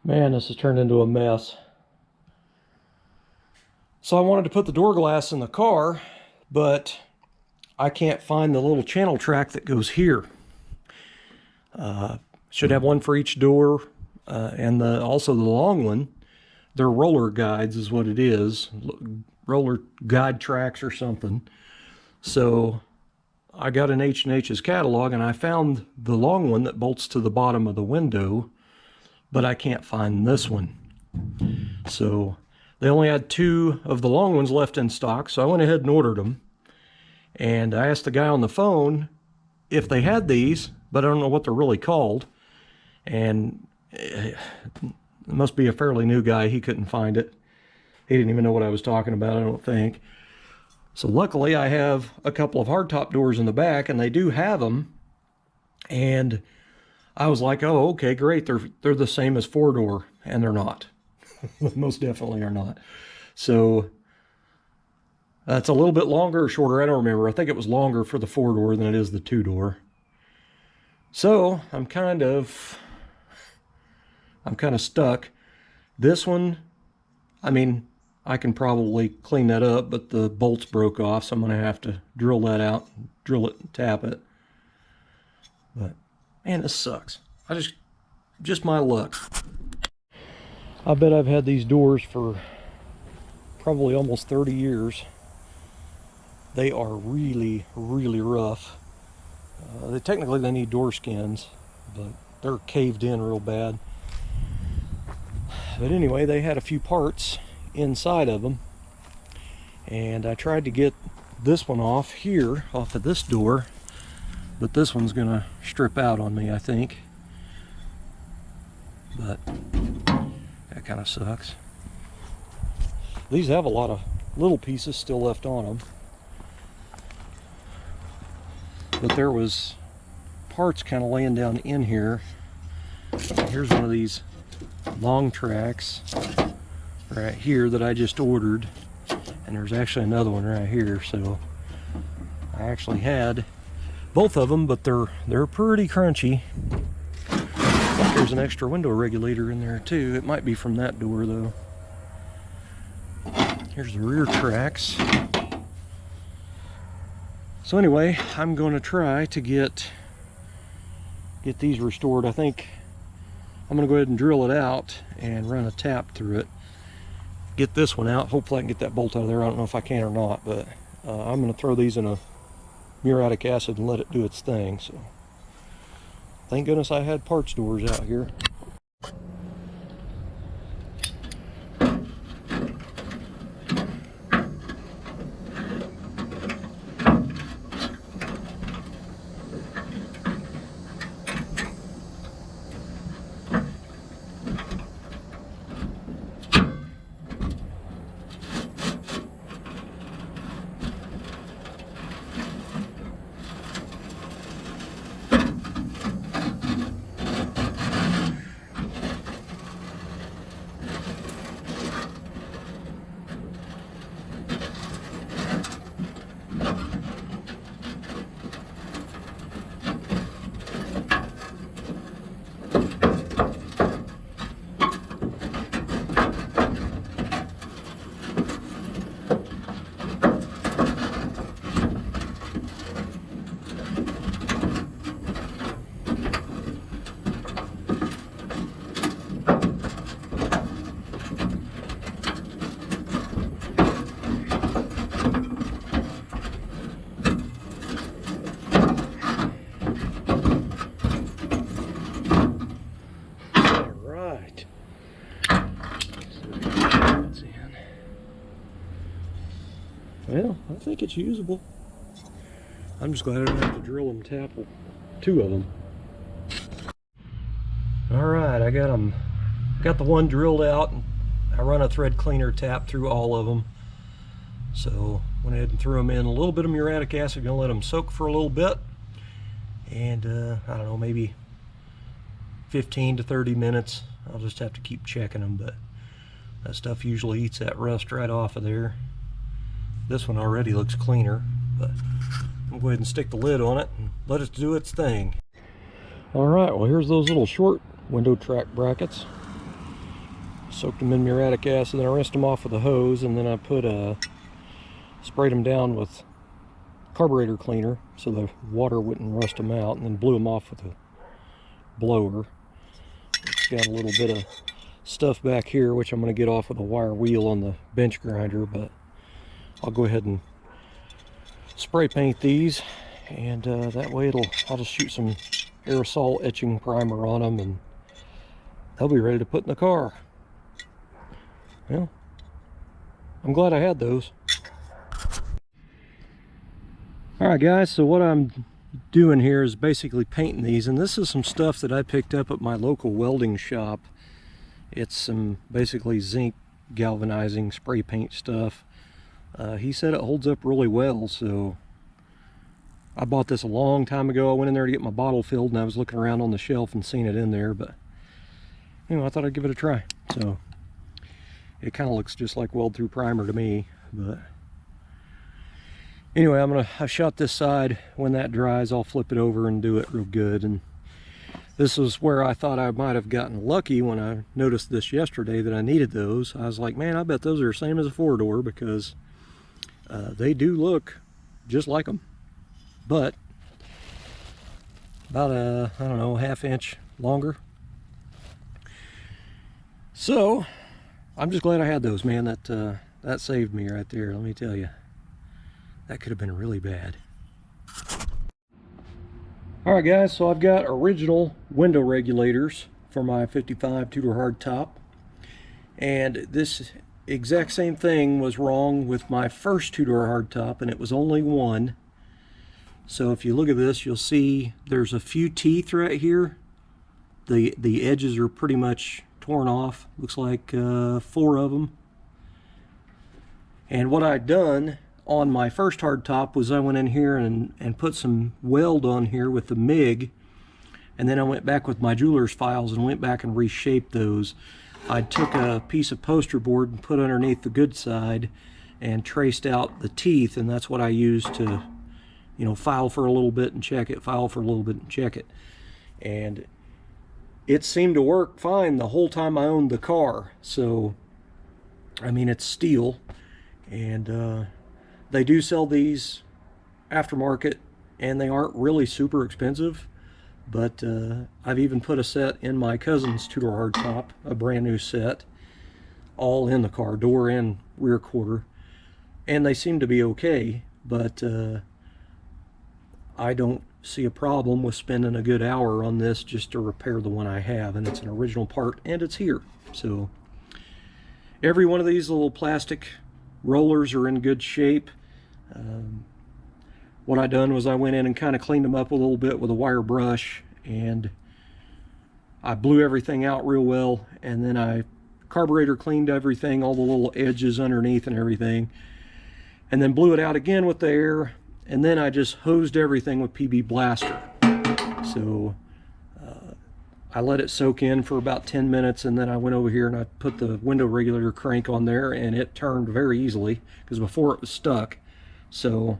Man, this has turned into a mess. So I wanted to put the door glass in the car, but I can't find the little channel track that goes here. Should have one for each door, and also the long one. They're roller guides is what it is. Roller guide tracks or something. So I got an H&H's catalog and I found the long one that bolts to the bottom of the window, but I can't find this one. So they only had 2 of the long ones left in stock, so I went ahead and ordered them. And I asked the guy on the phone if they had these, but I don't know what they're really called. And it must be a fairly new guy. He couldn't find it. He didn't even know what I was talking about, I don't think. So luckily I have a couple of hardtop doors in the back, and they do have them. And I was like, oh, okay, great. They're the same as 4-door, and they're not. Most definitely are not. So it's a little bit longer or shorter. I don't remember. I think it was longer for the 4-door than it is the 2-door. So I'm kind of stuck. This one, I mean, I can probably clean that up, but the bolts broke off, so I'm going to have to drill that out, drill it and tap it. But man, this sucks. Just my luck. I bet I've had these doors for probably almost 30 years. They are really, really rough. Technically they need door skins, but they're caved in real bad. But anyway, they had a few parts inside of them, and I tried to get this one off here, off of this door, but this one's gonna strip out on me, I think. But that kind of sucks. These have a lot of little pieces still left on them, but there was parts kind of laying down in here. Here's one of these long tracks right here that I just ordered, and there's actually another one right here. So I actually had both of them, but they're pretty crunchy. Like there's an extra window regulator in there too. It might be from that door though. Here's the rear tracks. So anyway, I'm going to try to get these restored. I think I'm going to go ahead and drill it out and run a tap through it. Get this one out. Hopefully I can get that bolt out of there. I don't know if I can or not, but I'm going to throw these in a muriatic acid and let it do its thing. So thank goodness I had parts doors out here. Well, I think it's usable. I'm just glad I don't have to drill and tap 2 of them. Alright, I got the one drilled out, and I run a thread cleaner tap through all of them. So went ahead and threw them in a little bit of muriatic acid, gonna let them soak for a little bit. And I don't know, maybe 15 to 30 minutes. I'll just have to keep checking them, but that stuff usually eats that rust right off of there. This one already looks cleaner, but I'll go ahead and stick the lid on it and let it do its thing. All right, well here's those little short window track brackets. Soaked them in muriatic acid, then I rinsed them off with a hose, and then I sprayed them down with carburetor cleaner so the water wouldn't rust them out, and then blew them off with a blower. It's got a little bit of stuff back here which I'm going to get off with a wire wheel on the bench grinder, but I'll go ahead and spray paint these, and that way I'll just shoot some aerosol etching primer on them and they'll be ready to put in the car. Well, I'm glad I had those. Alright guys, so what I'm doing here is basically painting these, and this is some stuff that I picked up at my local welding shop. It's some basically zinc galvanizing spray paint stuff. He said it holds up really well, so I bought this a long time ago. I went in there to get my bottle filled and I was looking around on the shelf and seen it in there, but anyway, I thought I'd give it a try. So it kind of looks just like weld through primer to me, but anyway, I've shot this side. When that dries, I'll flip it over and do it real good. And this is where I thought I might have gotten lucky when I noticed this yesterday that I needed those. I was like, man, I bet those are the same as a 4-door, because they do look just like them, but about a, I don't know, ½ inch longer. So I'm just glad I had those, man. That saved me right there, let me tell you. That could have been really bad. Alright guys, so I've got original window regulators for my 55 two-door hardtop, and this exact same thing was wrong with my first two-door hardtop, and it was only one. So if you look at this, you'll see there's a few teeth right here. The edges are pretty much torn off. Looks like 4 of them. And what I'd done on my first hardtop was I went in here and put some weld on here with the MIG, and then I went back with my jeweler's files and went back and reshaped those. I took a piece of poster board and put underneath the good side and traced out the teeth, and that's what I used to, you know, file for a little bit and check it, file for a little bit and check it. And it seemed to work fine the whole time I owned the car. So I mean, it's steel, and they do sell these aftermarket, and they aren't really super expensive. But I've even put a set in my cousin's two-door hardtop, a brand new set, all in the car, door and rear quarter, and they seem to be okay. But I don't see a problem with spending a good hour on this just to repair the one I have, and it's an original part, and it's here. So every one of these little plastic rollers are in good shape. What I done was I went in and kind of cleaned them up a little bit with a wire brush, and I blew everything out real well, and then I carburetor cleaned everything, all the little edges underneath and everything, and then blew it out again with the air, and then I just hosed everything with PB Blaster. So I let it soak in for about 10 minutes, and then I went over here and I put the window regulator crank on there, and it turned very easily, because before it was stuck. So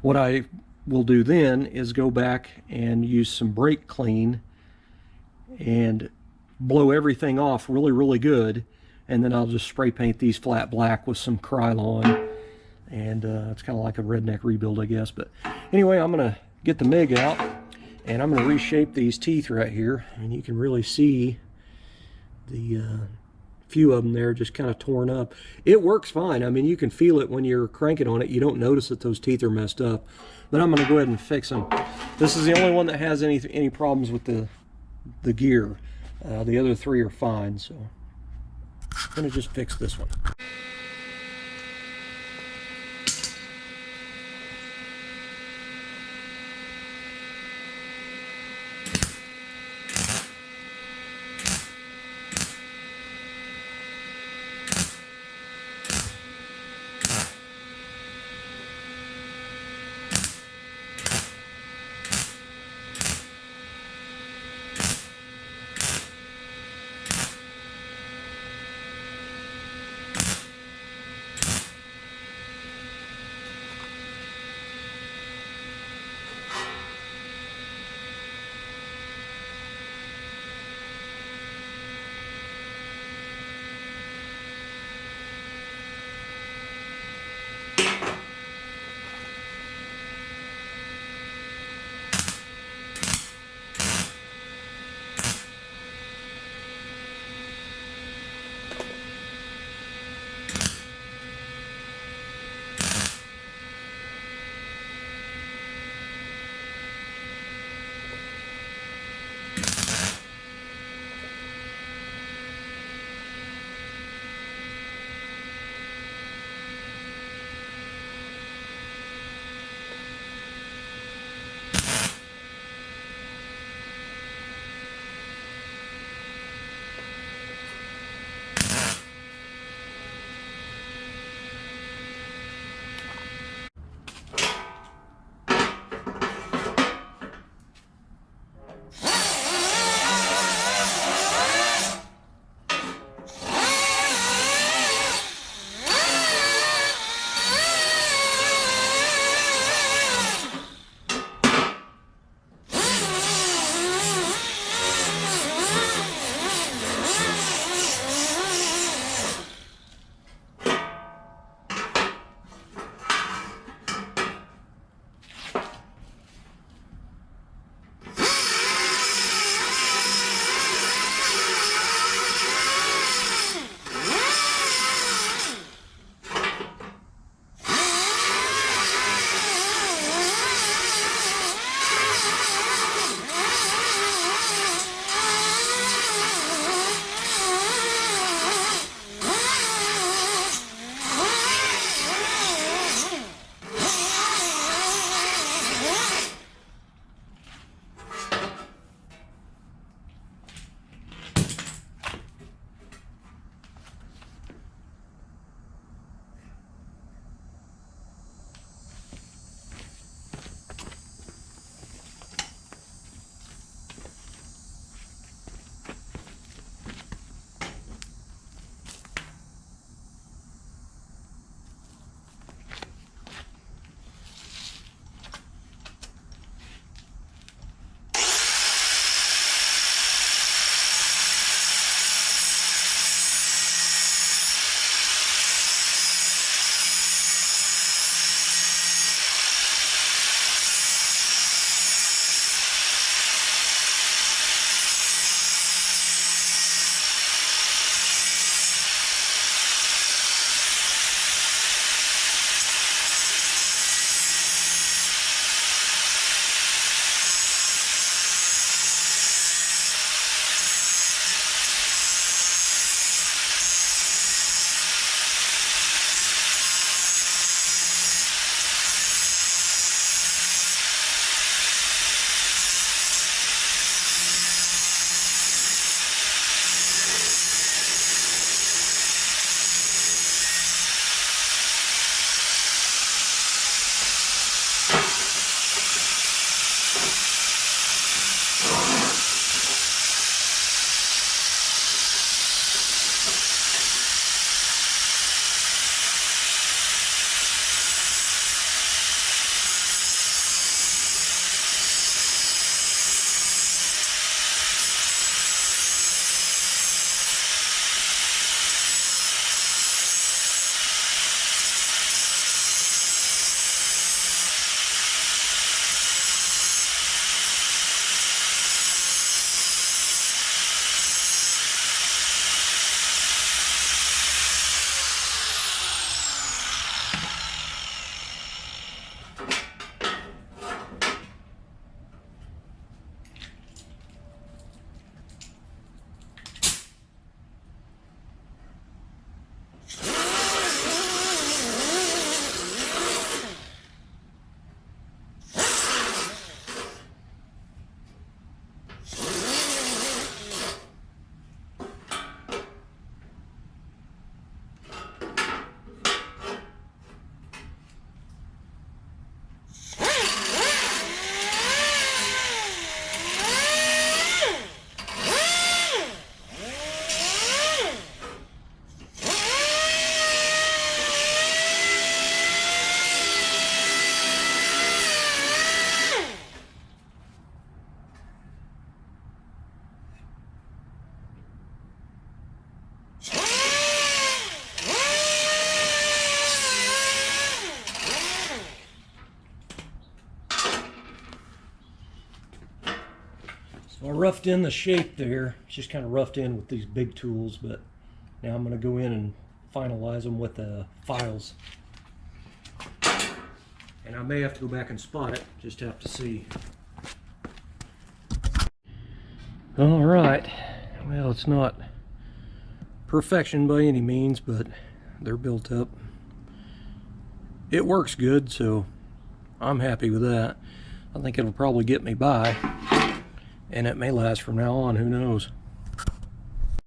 what I will do then is go back and use some brake clean and blow everything off really, really good, and then I'll just spray paint these flat black with some Krylon, and it's kind of like a redneck rebuild, I guess. But anyway, I'm gonna get the MIG out, and I'm gonna reshape these teeth right here, and you can really see the few of them there just kind of torn up. It works fine. I mean, you can feel it when you're cranking on it. You don't notice that those teeth are messed up, but I'm gonna go ahead and fix them. This is the only one that has any problems with the gear. The other three are fine, so I'm gonna just fix this one. So I roughed in the shape there. It's just kind of roughed in with these big tools, but now I'm going to go in and finalize them with the files. And I may have to go back and spot it, just have to see. All right, well, it's not perfection by any means, but they're built up. It works good, so I'm happy with that. I think it'll probably get me by, and it may last from now on, who knows.